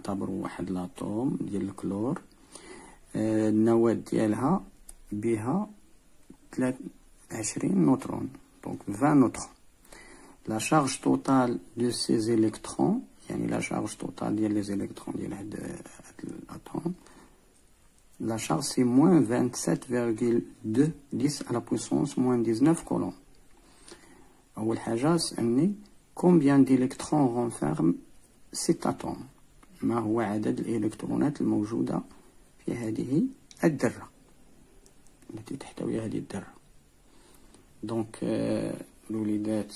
نعتبروا واحد لاطوم ديال الكلور، النواة ديالها بها 20 نوترون، دونك 20 نوترون. لا شارج توتال دو سي زيليكترون، يعني لا شارج توتال ديال لي زيليكترون ديال هاد الاتوم، لا شارج سي moins 27,2 10 à la puissance moins 19 كولوم. أول حاجة سألني combien d'électrons renferme cet atome، ما هو عدد الإلكترونات الموجودة في هذه الذرة التي تحتوي هذه الذرة. دونك الوليدات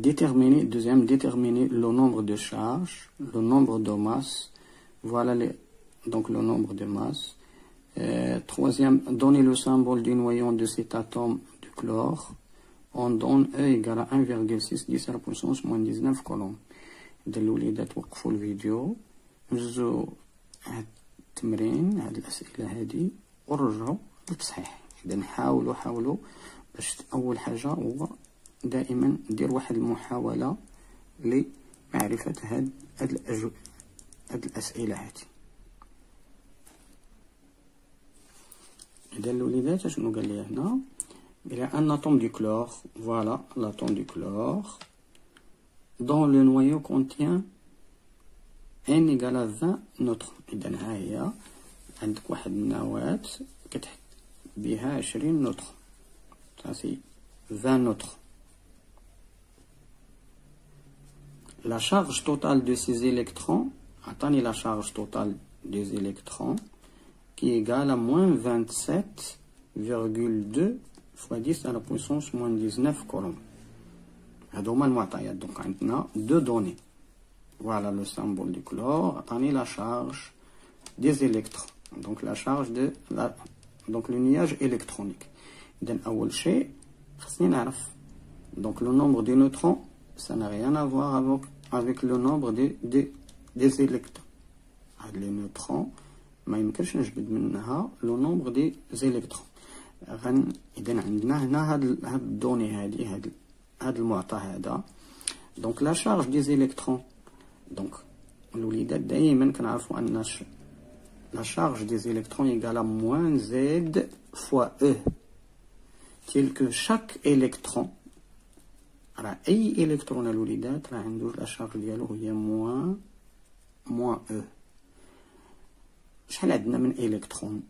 déterminer, deuxième, déterminer le nombre de charges, le nombre de masses, voilà donc le nombre de masses. Troisième, donner le symbole du noyau de cet atome du chlore. On donne E égale à 1,6 10 à la puissance moins 19 coulombs. الوليدات وقفوا الفيديو، نجزوا هاد التمرين، هاد الأسئلة هادي، ورجعوا للتصحيح. إذا حاولوا باش أول حاجة هو دائما ندير واحد المحاولة لمعرفة هاد الأسئلة هادي. إذا الوليدات شنو قال لي هنا؟ قال لي un atome du chlore، voilà l'atome du chlore dont le noyau contient n égale à 20 neutrons. إذا ها هي عندك واحد النواة كتحط بها 20 نوترون، سي 20 نوترون. La charge totale de ces électrons, attendez la charge totale des électrons, qui est égale à moins 27,2 fois 10 à la puissance moins 19 coulombs. هذوما المعطيات. Donc عندنا deux données. Voilà le symbole du chlore. Attendez la charge des électrons. Donc la charge de donc le nuage électronique. إذن أول شيء خصني نعرف. Donc le nombre de neutrons, ça n'a rien à voir avec le nombre des électrons. Les neutrons ما يمكنش نجبد منها لو نومبر دي زيليكترون. اذا عندنا هنا هاد الدوني هاد المعطى هذا. دونك لا شارج دي زيليكترون، دونك الوليدات دائما كنعرفوا ان لا شارج دي زيليكترون ايكال موان زد فوا او، تيل كو شاك الكترون، راه اي الكترون الوليدات راه عنده لا شارج ديالو هي موان او. شحال عندنا من électrons.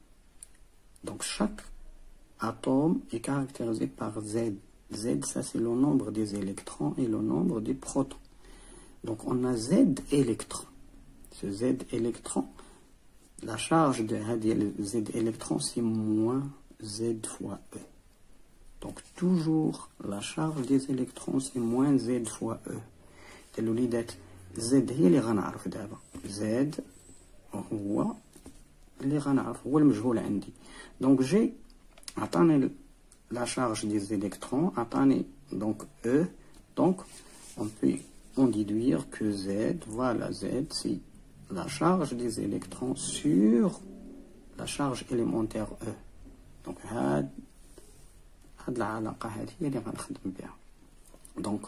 Donc chaque atome est caractérisé par Z. Z, ça c'est le nombre des électrons et le nombre des protons. Donc on a Z électrons. Ce Z électron, la charge de Z électron c'est moins Z fois E. Donc toujours la charge des électrons c'est moins Z fois E. الوليدات Z هي اللي غنعرف دابا. Z هو اللي غنعرف، هو المجهول عندي. دونك جي عطاني لا شارج دي زيليكترون، عطاني دونك E. دونك on déduire que Z, voilà Z, c'est la charge des électrons sur la charge élémentaire E. دونك هاد العلاقة هذه هي اللي غنخدم بها. دونك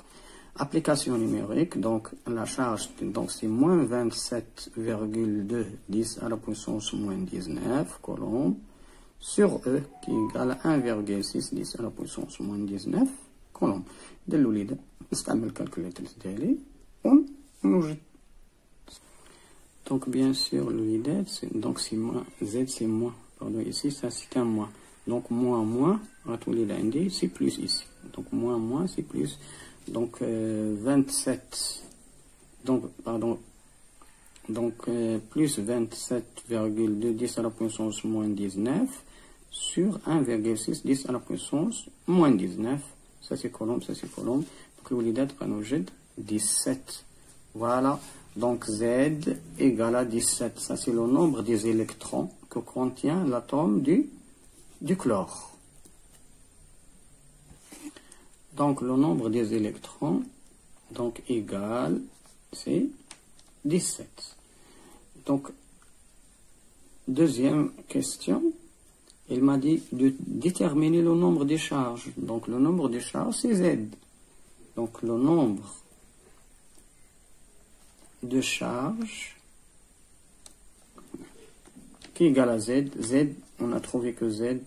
application numérique, donc la charge, donc c'est moins 27,2 10 à la puissance moins 19 coulombs sur E qui est égal à 1,6 10 à la puissance moins 19 coulombs. ديال الوليدة نستعمل الكالكوليتر ديالي ونوجد. Donc bien sûr الوليدات donc c'est moins Z c'est moins, pardon ici ça c'est un moins, donc moins غتولي عندي c'est plus ici, donc moins c'est plus. Donc 27, donc pardon, donc plus 27,2 10 à la puissance moins 19 sur 1,6 10 à la puissance moins 19. Ça c'est colombe, ça c'est colombe. Donc le walidat غنوجد 17. Voilà. Donc Z égale à 17. Ça c'est le nombre des électrons que contient l'atome du chlore. Donc le nombre des électrons donc égal c'est 17. Donc deuxième question, il m'a dit de déterminer le nombre des charges. Donc le nombre des charges c'est Z. Donc le nombre de charge qui est égal à Z. Z, on a trouvé que Z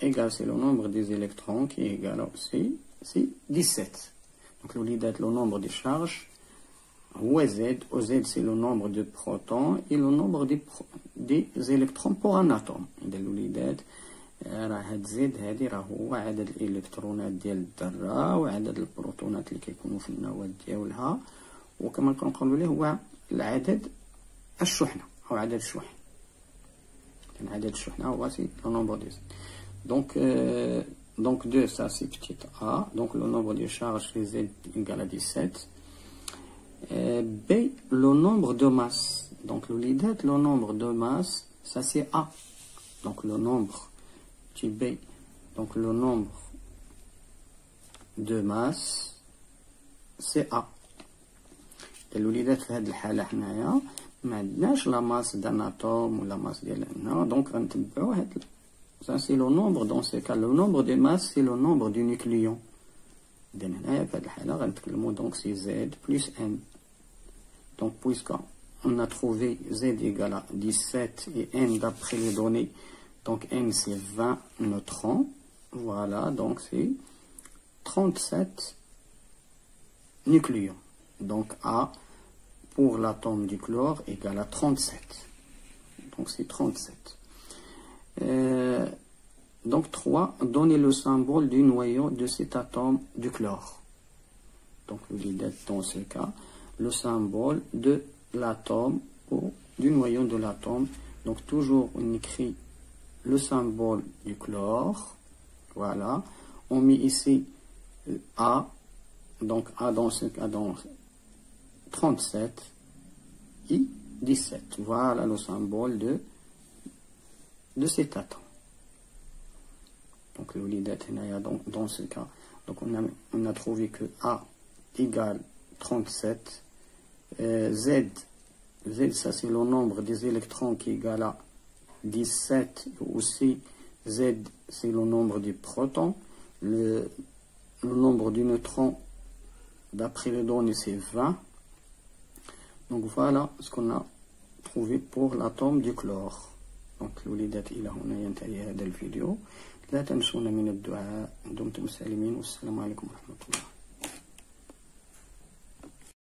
égale, c'est le nombre des électrons qui est égal aussi, c'est 17. Donc, le nombre des charges, OZ, OZ c'est le nombre de protons et le nombre des électrons pour un atome. راه هاد زد هادي راه هو عدد الالكترونات ديال الذره وعدد البروتونات اللي كيكونوا في النواه ديالها وكما كنقولوا ليه هو العدد الشحنه او عدد الشحن يعني عدد الشحنه هو سي لو نومبر دي donc 2 ça c'est petit a donc le nombre de charges chez Z égale à 17 B le nombre de masse donc le nombre de masse ça c'est A donc le nombre B donc le nombre de masse c'est A الوليدات في هذه الحالة حنايا ما عندناش لا ماس دان اتوم ولا ماس ديالنا دونك غنتبعو هاد ça c'est le nombre dans ce cas le nombre de masse c'est le nombre du nucléon إذا هنايا في هذه الحالة غنتكلمو donc c'est Z plus N donc puisqu'on a trouvé Z égale à 17 et N d'après les données donc N c'est 20 neutrons, voilà, donc c'est 37 nucléons. Donc A pour l'atome du chlore égale à 37. Donc c'est 37. Donc 3, donnez le symbole du noyau de cet atome du chlore. Donc l'idée dans ce cas, le symbole de l'atome ou du noyau de l'atome. Donc toujours on écrit le symbole du chlore, voilà, on met ici A, donc A dans ce cas, dans 37, I, 17, voilà le symbole de cet atome. Donc le lidat dans ce cas, donc on a trouvé que A égale 37, Z ça c'est le nombre des électrons qui est égal à 17 aussi, Z c'est le nombre des protons, le nombre du neutron d'après les données c'est 20. Donc voilà ce qu'on a trouvé pour l'atome du chlore. Donc الوليدات إلى هنا ينتهي هذا الفيديو لا تنسونا من الدعاء دمتم سالمين والسلام عليكم ورحمة الله.